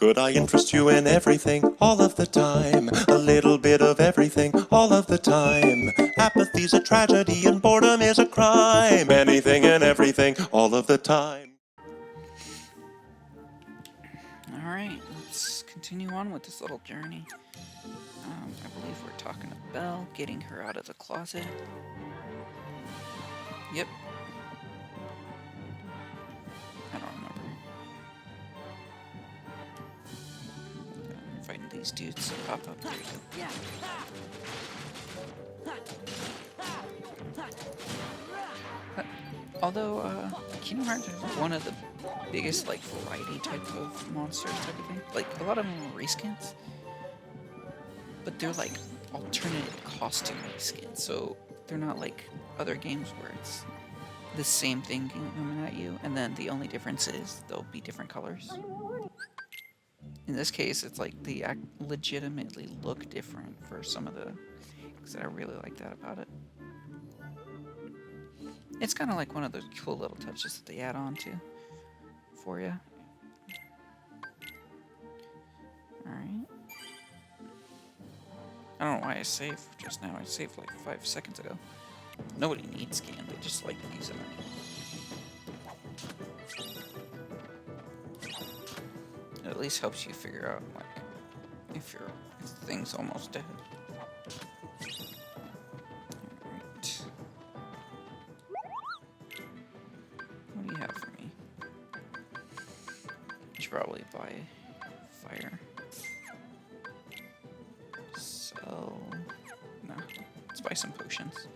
Could I interest you in everything, all of the time? A little bit of everything, all of the time. Apathy's a tragedy and boredom is a crime. Anything and everything, all of the time. Alright, let's continue on with this little journey. I believe we're talking to Belle, getting her out of the closet. Yep. I don't remember. I'm fighting these dudes to pop up. There you go. Although, Kingdom Hearts is one of the biggest, like, variety type of monsters type of thing. Like, a lot of them are reskins. But they're, like, alternative costume reskins. So, they're not like other games where it's the same thing coming at you, and then the only difference is they'll be different colors. In this case, it's like they legitimately look different for some of the things that I really like that about it. It's kind of like one of those cool little touches that they add on to for you. Alright. I don't know why I saved just now. I saved like 5 seconds ago. Nobody needs scan, they just like using it. It at least helps you figure out like if the thing's almost dead. Alright. What do you have for me? You should probably buy fire. So no. Let's buy some potions.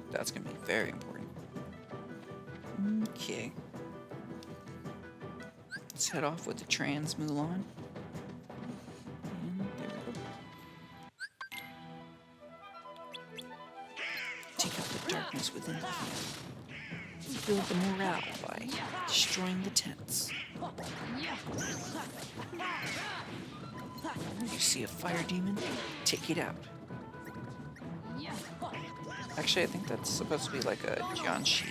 That's gonna be very important. Okay. Let's head off with the Trans Mulan. And there we go. Take out the darkness within the field. Build the morale by destroying the tents. You see a fire demon? Take it out. Actually, I think that's supposed to be like a Jianshi.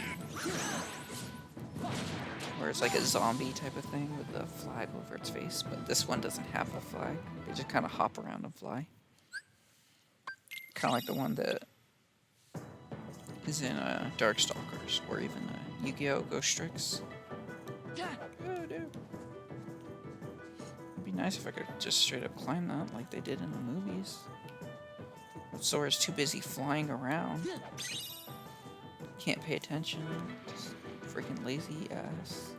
Where it's like a zombie type of thing with the flag over its face, but this one doesn't have the flag. They just kind of hop around and fly. Kind of like the one that is in Darkstalkers, or even Yu-Gi-Oh! Ghost Tricks. Oh, dude. It'd be nice if I could just straight up climb that like they did in the movies. Sora's too busy flying around. Can't pay attention. Just freaking lazy ass.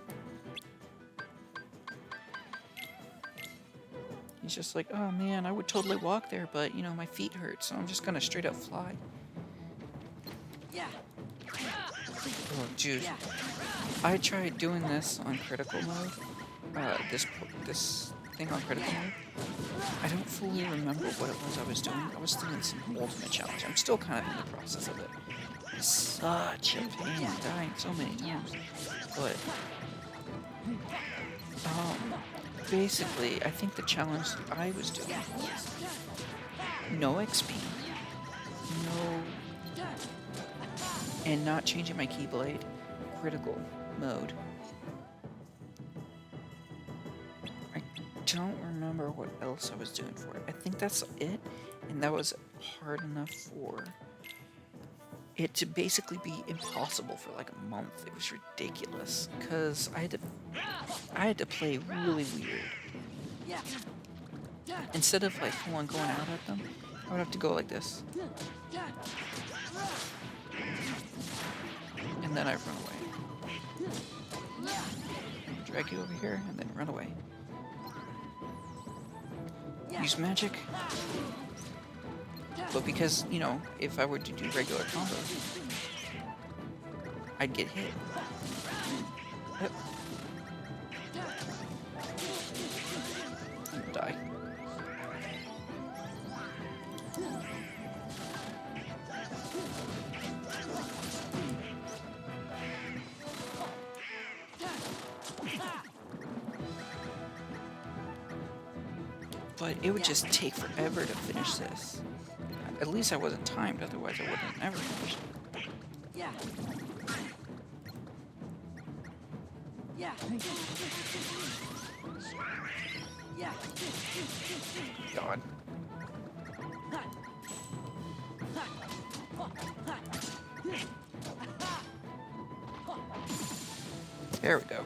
He's just like, oh man, I would totally walk there, but you know, my feet hurt, so I'm just gonna straight up fly. Oh, dude. I tried doing this on critical mode. This thing on critical mode. I don't fully remember what it was I was doing. I was doing some ultimate challenge. I'm still kind of in the process of it. It's such a pain, dying so many times. But basically, I think the challenge that I was doing was no XP, and not changing my keyblade, critical mode. I don't remember what else I was doing for it. I think that's it, and that was hard enough for it to basically be impossible for like a month. It was ridiculous because I had to play really weird. Instead of like full on going out at them, I would have to go like this, and then I run away. Drag you over here and then run away. Use magic. But because, you know, if I were to do regular combos, I'd get hit. Yep. And die. But it would just take forever to finish this. At least I wasn't timed, otherwise I would have never finished it. God. There we go.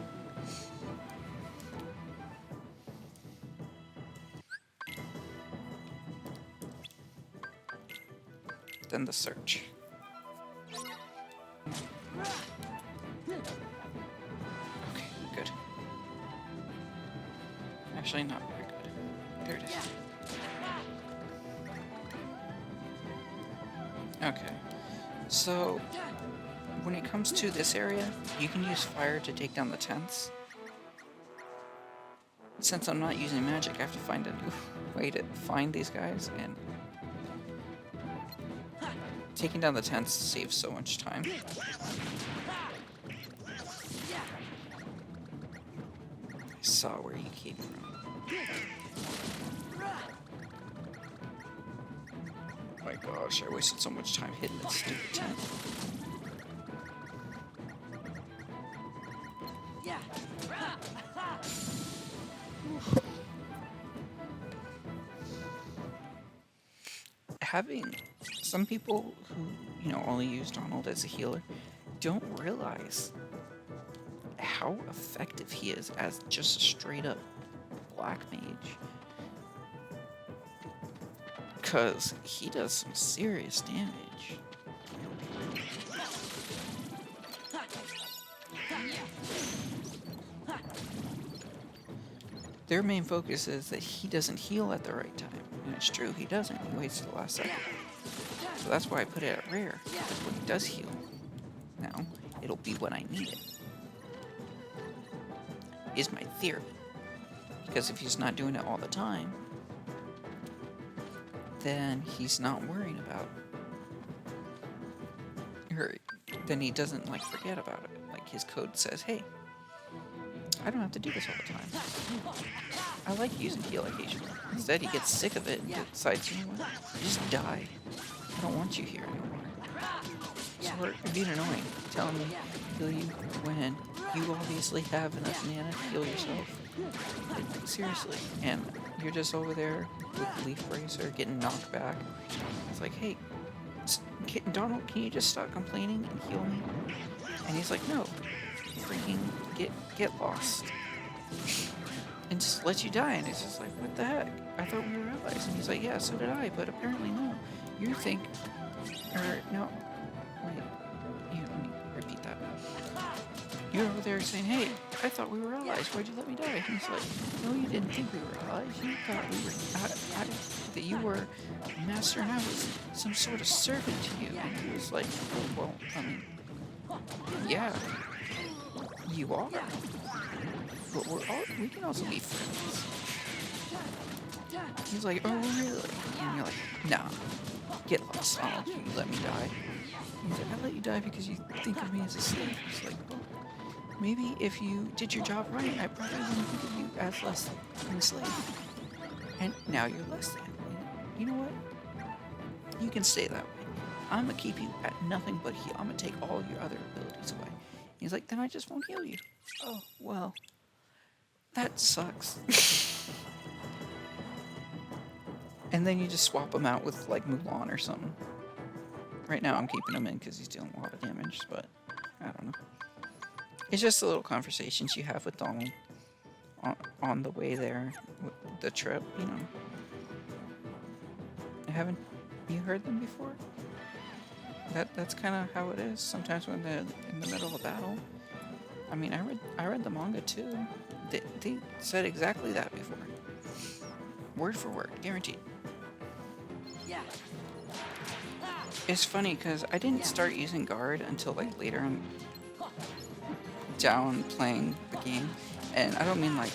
Then the search. Okay, good. Actually, not very good. There it is. Okay. So, when it comes to this area, you can use fire to take down the tents. Since I'm not using magic, I have to find a new way to find these guys, and taking down the tents saves so much time. I saw where you came from. Oh my gosh, I wasted so much time hitting that stupid tent. Having some people who, only use Donald as a healer don't realize how effective he is as just a straight up black mage. Because he does some serious damage. Their main focus is that he doesn't heal at the right time. And it's true, he doesn't. He waits till the last second. So that's why I put it at rare. Because when he does heal, now, it'll be when I need it. Is my theory. Because if he's not doing it all the time, then he's not worrying about it. Or then he doesn't, forget about it. Like, his code says, hey, I don't have to do this all the time. I like using heal occasionally. Instead, he gets sick of it and decides, you know what, just die. I don't want you here anymore. So you're being annoying, telling me to heal you when you obviously have enough mana to heal yourself. Like, seriously. And you're just over there with Leaf Bracer getting knocked back. It's like, hey, Donald, can you just stop complaining and heal me? And he's like, no. Freaking get lost. And just let you die. And it's just like, what the heck? I thought we were allies. And he's like, yeah, so did I, but apparently no. You think, or no, wait, let me repeat that. You're over there saying, hey, I thought we were allies. Why'd you let me die? And he's like, no, you didn't think we were allies. You thought we were, that you were a master and I was some sort of servant to you. And he was like, well, I mean, yeah, you are. But we can also be friends. He's like, oh, really? And you're like, nah, get lost, Donald. You let me die. He's like, I let you die because you think of me as a slave. He's like, well, maybe if you did your job right, I probably wouldn't think of you as less than a slave. And now you're less than. And you know what? You can stay that way. I'm gonna keep you at nothing but heal. I'm gonna take all your other abilities away. He's like, then I just won't heal you. Oh, well, that sucks. And then you just swap him out with, Mulan or something. Right now I'm keeping him in because he's dealing a lot of damage, but I don't know. It's just the little conversations you have with Donald on the way there, with the trip, Haven't you heard them before? That's kind of how it is. Sometimes when they're in the middle of a battle. I mean, I read the manga too. They said exactly that before. Word for word, guaranteed. Yeah. It's funny because I didn't start using guard until later on down playing the game, and I don't mean when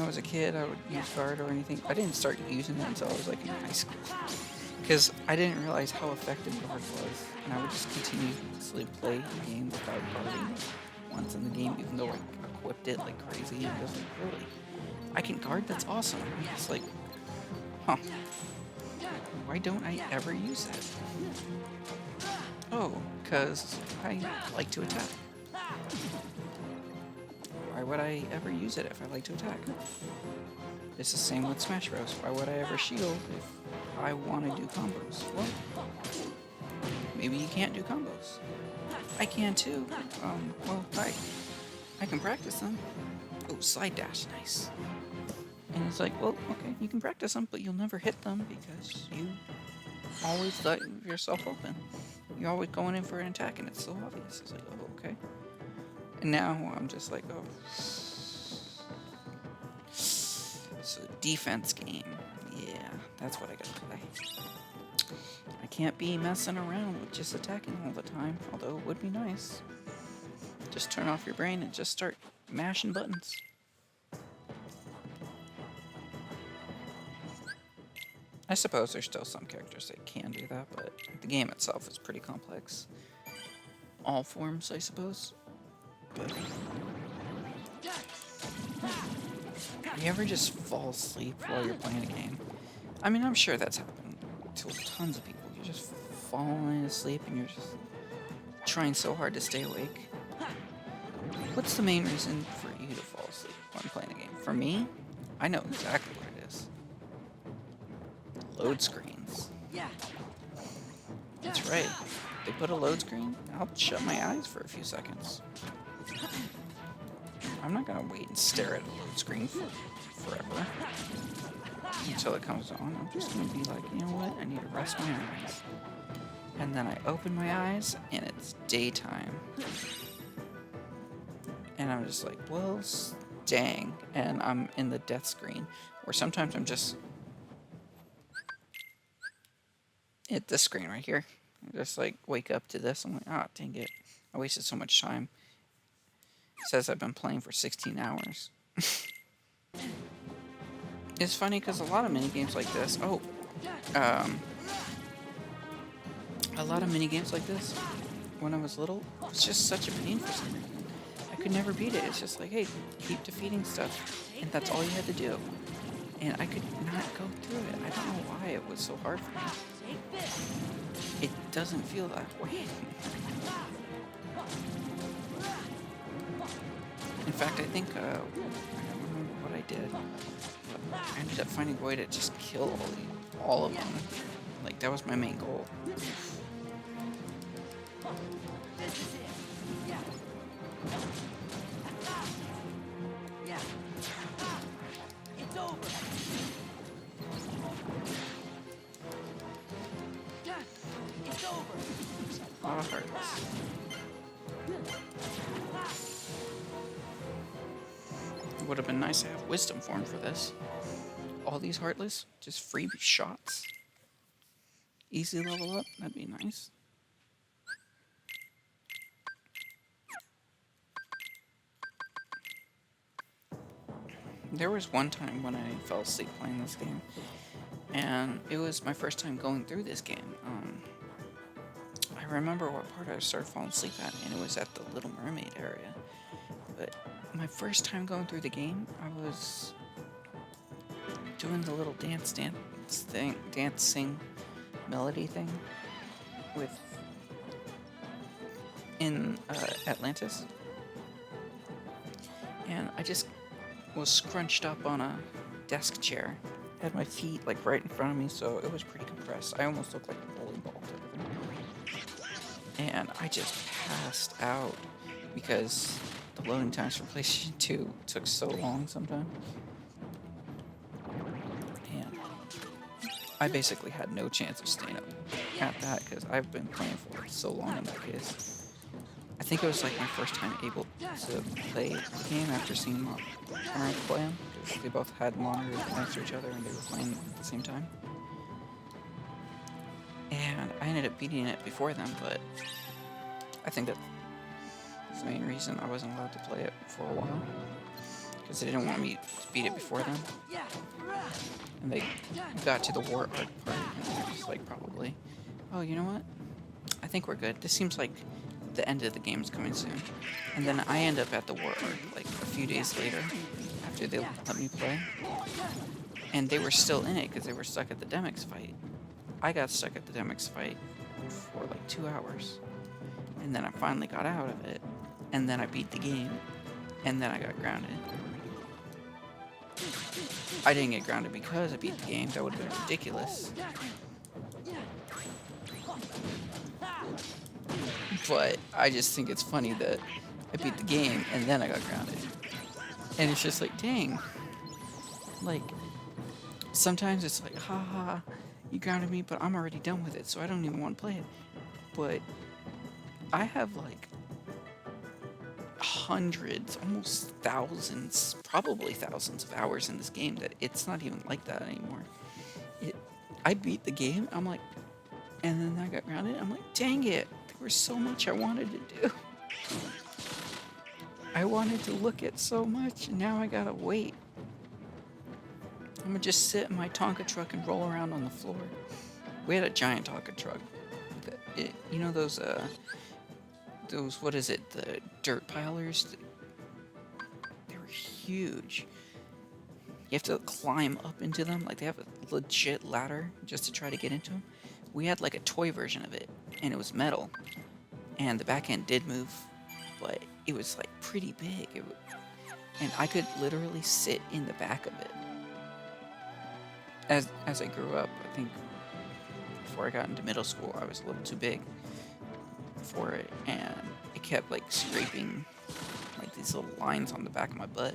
I was a kid I would use guard or anything. I didn't start using it until I was in high school. Because I didn't realize how effective guard was, and I would just continuously play the game without guarding once in the game, even though I equipped it like crazy, and I was like, really? I can guard? That's awesome. I'm just like, huh. Why don't I ever use that? Oh, because I like to attack. Why would I ever use it if I like to attack? It's the same with Smash Bros. Why would I ever shield if I want to do combos? Well, maybe you can't do combos. I can too. Well, I can practice them. Oh, slide dash, nice. And it's like, well, okay, you can practice them, but you'll never hit them because you always let yourself open. You're always going in for an attack, and it's so obvious. It's like, oh, okay. And now I'm just like, oh. So defense game. Yeah, that's what I gotta play. I can't be messing around with just attacking all the time, although it would be nice. Just turn off your brain and just start mashing buttons. I suppose there's still some characters that can do that, but the game itself is pretty complex. All forms, I suppose. But you ever just fall asleep while you're playing a game? I mean, I'm sure that's happened to tons of people. You're just falling asleep and you're just trying so hard to stay awake. What's the main reason for you to fall asleep when playing a game? For me, I know exactly what it is. Load screens. That's right. They put a load screen, I'll shut my eyes for a few seconds. I'm not gonna wait and stare at a load screen forever until it comes on. I'm just gonna be like, you know what? I need to rest my eyes. And then I open my eyes and it's daytime. And I'm just like, well, dang. And I'm in the death screen. Or sometimes I'm just at this screen right here. I just like wake up to this. I'm like, oh, dang it. I wasted so much time. It says I've been playing for 16 hours. It's funny because a lot of mini games like this. A lot of mini games like this, when I was little, it was just such a pain for some reason. I could never beat it. It's just like, hey, keep defeating stuff, and that's all you had to do. And I could not go through it. I don't know why it was so hard for me. It doesn't feel that way. In fact, I think, I don't remember what I did, but I ended up finding a way to just kill all of them. Like, that was my main goal. It's over. It's over. Oh, it hurts. It would have been nice to have wisdom form for this. All these heartless, just free shots. Easy level up, that'd be nice. There was one time when I fell asleep playing this game, and it was my first time going through this game. I remember what part I started falling asleep at, and it was at the Little Mermaid area. But my first time going through the game, I was doing the little dancing melody thing in Atlantis, and I just was scrunched up on a desk chair. Had my feet like right in front of me, so it was pretty compressed. I almost looked like a bowling ball type of thing. And I just passed out because the loading times for PlayStation 2 took so long sometimes. And I basically had no chance of staying up at that because I've been playing for so long in that case. I think it was like my first time able to play the game after seeing my parents play them, because they both had monitors next to each other and they were playing at the same time. And I ended up beating it before them, but I think that's the main reason I wasn't allowed to play it for a while, because they didn't want me to beat it before them. And they got to the war art part, and they were just like, probably, oh, you know what? I think we're good. This seems like the end of the game's coming soon. And then I end up at the war arc like a few days later after they let me play, and they were still in it because they were stuck at the Demix fight. I got stuck at the Demix fight for like 2 hours, and then I finally got out of it, and then I beat the game, and then I got grounded. I didn't get grounded because I beat the game. That would have been ridiculous. But I just think it's funny that I beat the game and then I got grounded. And it's just like, dang. Like, sometimes it's like, haha, you grounded me, but I'm already done with it, so I don't even want to play it. But I have like hundreds, almost thousands, probably thousands of hours in this game that it's not even like that anymore. I beat the game, I'm like, and then I got grounded, I'm like, dang it, there was so much I wanted to do. I wanted to look at so much, and now I gotta wait. I'm gonna just sit in my Tonka truck and roll around on the floor. We had a giant Tonka truck. You know those, what is it, the dirt pilers? They were huge. You have to climb up into them, like they have a legit ladder just to try to get into them. We had like a toy version of it, and it was metal. And the back end did move, but it was like pretty big. And I could literally sit in the back of it. As I grew up, I think before I got into middle school, I was a little too big for it, and it kept like scraping like these little lines on the back of my butt.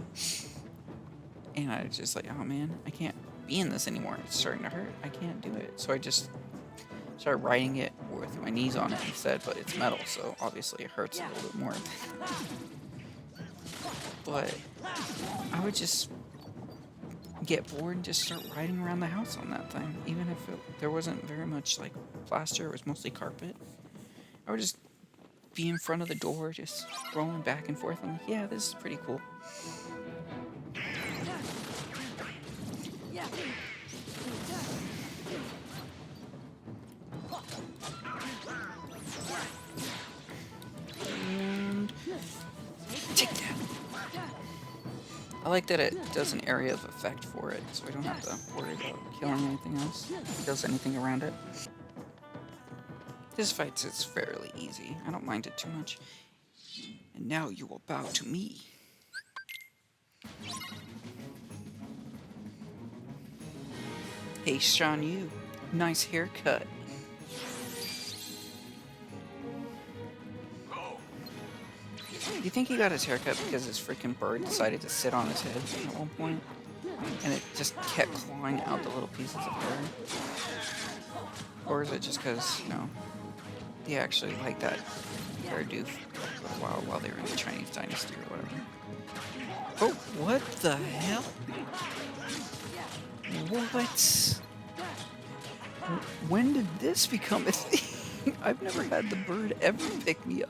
And I was just like, oh man, I can't be in this anymore. It's starting to hurt. I can't do it. So I just started riding it with my knees on it instead, but it's metal, so obviously it hurts a little bit more. But I would just get bored and just start riding around the house on that thing, even if there wasn't very much like plaster. It was mostly carpet. I would just be in front of the door, just rolling back and forth. I'm like, yeah, this is pretty cool. And take that. I like that it does an area of effect for it, so I don't have to worry about killing anything else. It kills anything around it. This fight is fairly easy. I don't mind it too much. And now you will bow to me. Hey, Sean, you. Nice haircut. Do you think he got his haircut because his freaking bird decided to sit on his head at one point? And it just kept clawing out the little pieces of hair? Or is it just because, you know, he actually liked that hairdo for a while they were in the Chinese dynasty or whatever? Oh, what the hell? What? When did this become a thing? I've never had the bird ever pick me up.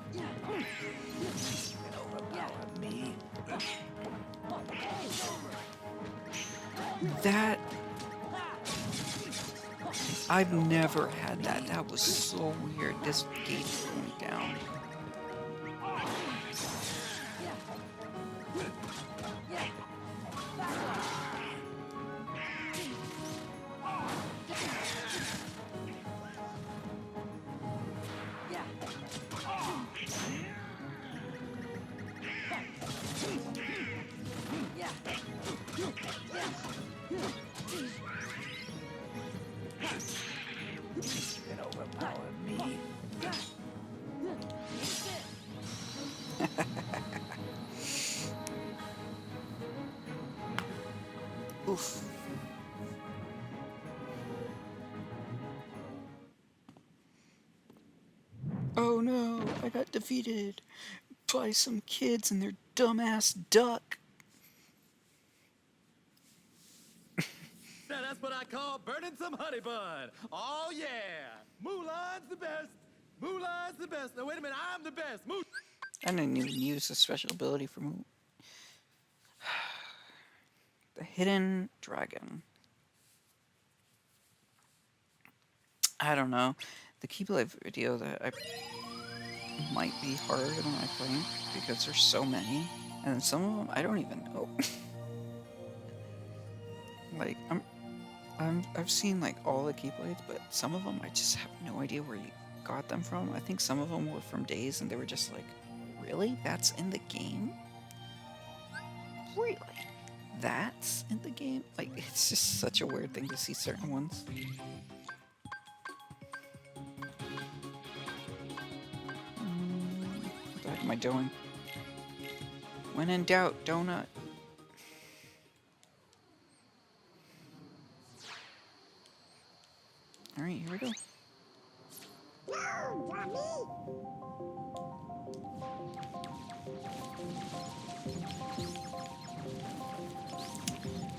That... I've never had that. That was so weird. This gate is going down. It overpowered me. Oof. Oh no, I got defeated by some kids and their dumbass duck. Now that's what I call burning some honey bun. Oh yeah, Mulan's the best. Mulan's the best. Now wait a minute, I'm the best. I didn't even use the special ability for the hidden dragon. I don't know. The Keyblade video that I might be harder than I think because there's so many, and then some of them I don't even know. Like I've seen like all the Keyblades, but some of them I just have no idea where you got them from. I think some of them were from days, and they were just like, really? That's in the game? Really? That's in the game? Like, it's just such a weird thing to see certain ones. What the heck am I doing? When in doubt, donut. Alright, here we go.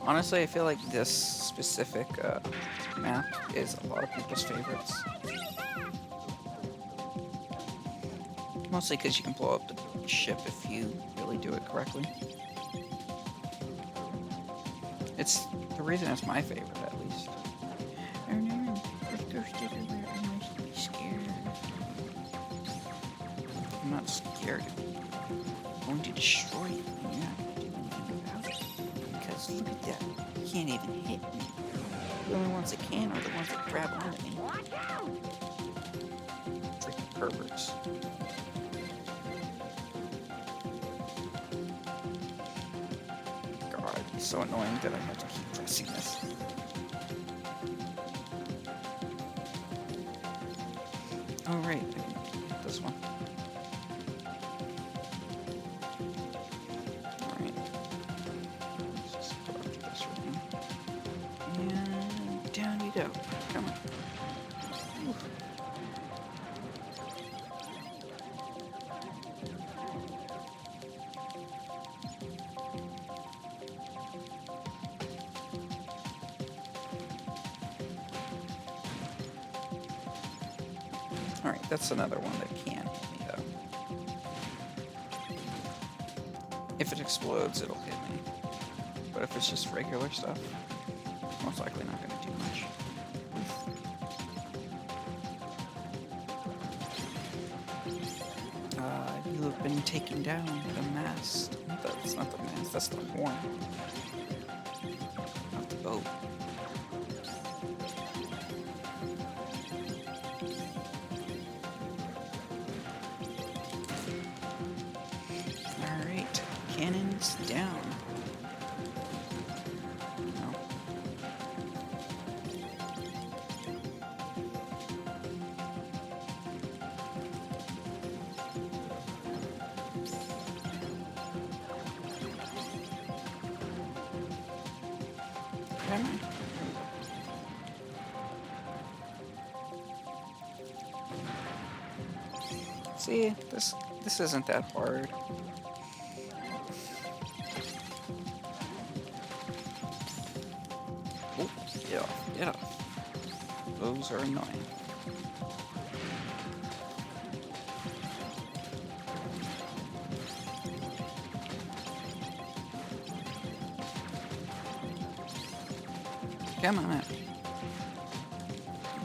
Honestly, I feel like this specific map is a lot of people's favorites. Mostly because you can blow up the ship if you really do it correctly. It's the reason it's my favorite, at least. Oh no, there's ghosts everywhere. I must be scared. I'm not scared. I'm going to destroy you. And you're not going to do anything about it. Because look at that. You can't even hit me. The only ones that can are the ones that grab onto me. Freaking perverts. God, it's so annoying that I have to keep pressing this. Oh right, I can hit this one. Alright. Let's just go after this one. And down you go. Come on. Ooh. Alright, that's another one that can hit me, though. If it explodes, it'll hit me. But if it's just regular stuff, most likely not going to do much. You have been taken down. The mast. That's not the mast, that's the horn. Not the boat. Alright, cannons down. No. Come on. See, this isn't that hard. Oh, get off, get off. Those are annoying. Come on.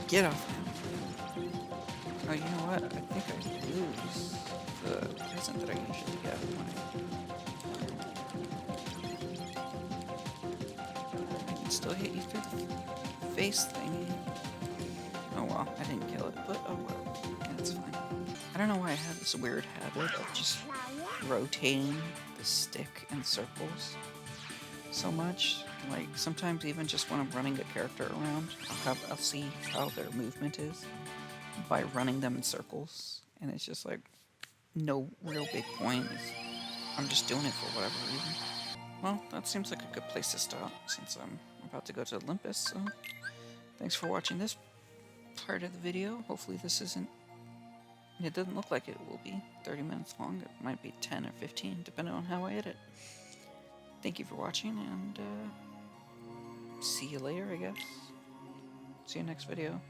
Get off now. Oh, you know what? I think I lose the present that I usually get when I can still hit you through the face thingy. Oh well, I didn't kill it, but oh well. That's fine. I don't know why I have this weird habit of just rotating the stick in circles so much. Like, sometimes even just when I'm running a character around, I'll see how their movement is by running them in circles, and it's just like no real big point. I'm just doing it for whatever reason. Well, that seems like a good place to stop since I'm about to go to Olympus, so thanks for watching this part of the video. Hopefully this isn't, it doesn't look like it will be 30 minutes long. It might be 10 or 15 depending on how I edit. Thank you for watching, and see you later, I guess. See you next video.